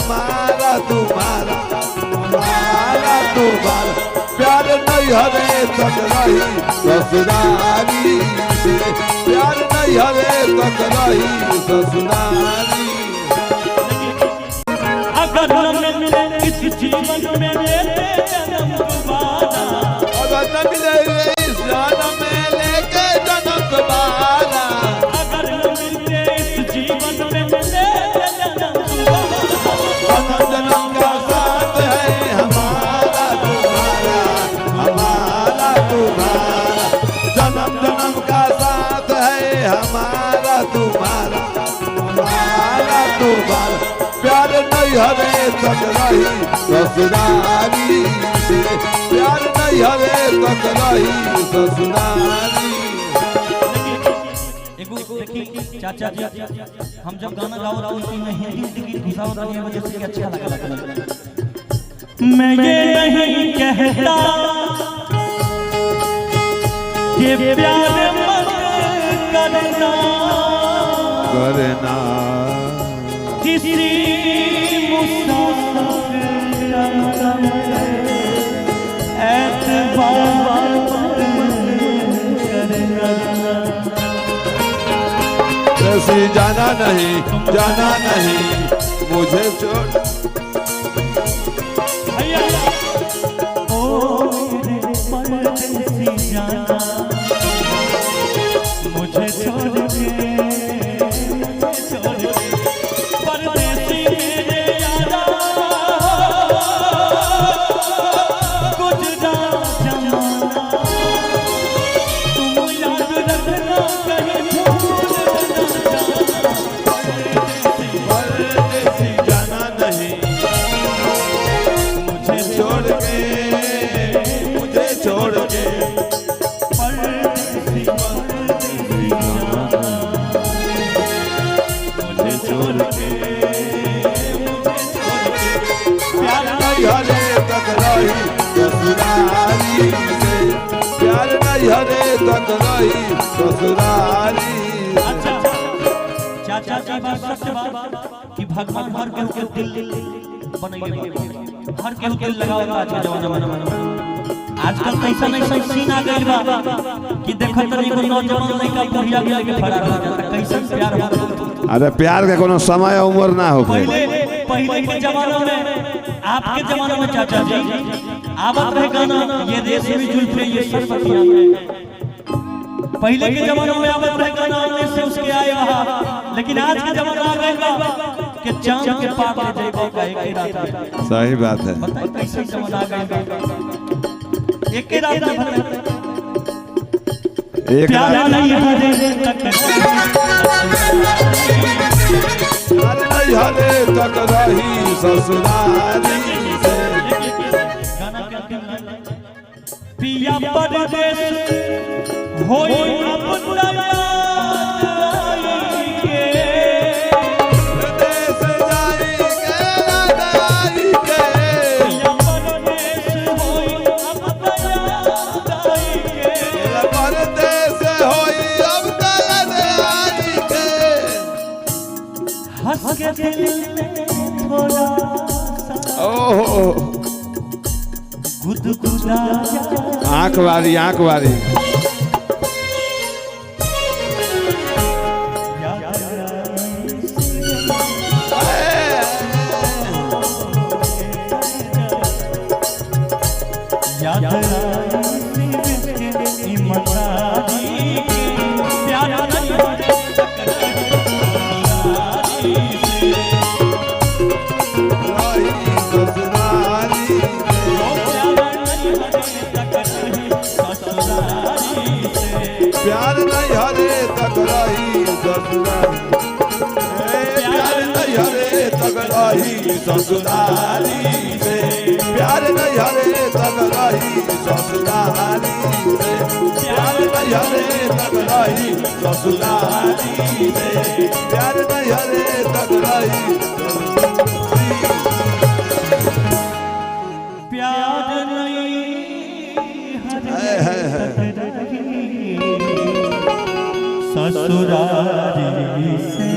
हमारा तुम्हारा हमारा तुम्हारा प्यार नहीं हरे तक रही ससुरारी से प्यार नहीं हरे तक रही ससुरारी। अगर न मिले इस जीवन में लेते जन्म दोबारा अगर न मिले इस जन्म में लेके जन्म दोबारा अगर न मिले इस जीवन में लेते जन्म दोबारा जन्म का साथ है हमारा तुम्हारा हमारा तुम्हारा जन्म जन्म का साथ है हमारा तुम्हारा हमारा तुम्हारा प्यार नहीं हरे तक रही ससुरारी से प्यार नहीं हरे तक रही ससुरारी। चाचा जी हम जब गाना गाओ तो इसमें हिंदी गीत घुसाओ तो ये वजह से अच्छा लगा। मैं ये नहीं कहता कि प्यार मत करना करना किसी मुसाफिर एतबार करना ऐसी जाना नहीं मुझे छोड़ ओ मेरे परदेसी जाना मुझे छोड़ के परदेसी मेरे यारा गुजरा जमाना तुम याद रखना कहीं भूल परदेसी जाना नहीं मुझे छोड़ के मुझे छोड़ के परदेसी मुझे छोड़ के प्यार नहीं हरे तक रही ससुरारी से प्यार नहीं हरे तक रही ससुरारी। अच्छा चाचा जी बात सच बात कि भगवान हर केहू के दिल बनैले हर केहू के लगावल आज के जमाना में आजकल कैसा सीन आ गइल बा कि देखत तनी को नौजवान लड़का बुढ़िया के लेके फरार हो जाता कैसन प्यार हो। अरे प्यार का कोनो समय उम्र ना हो पहले के जमाना में आपके जमाना में चाचा जी आवत रहे गाना ये देश में जुल्फे ये सरपतियां पहले के जमाने में आवत रहे गाना आने से उसके आए वहां लेकिन आज के जमाना आ गया कि चांद के पार ले जाएगा का एक ही रात में। सही बात है बताइए कैसे जमाना आ गया एक ही रात में एक प्यार नहीं हरे तक हरे तक रही ससुरारी से गाना के अंतिम लाइन पिया परदेस होई अब परदेस जाई के पिया परदेस होई अब परदेस होई अब आई के हंस के दिल में थोड़ा ओहो गुदगुदा आंख वाली याद प्यार नहीं हरे तक रही प्यार नहीं हरे तक रही ससुरारी से प्यार नहीं हरे तक रही ससुरारी से प्यार नहीं हरे तक रही ससुरारी से प्यार नहीं हरे तक रही प्यार नहीं ससुरारी से।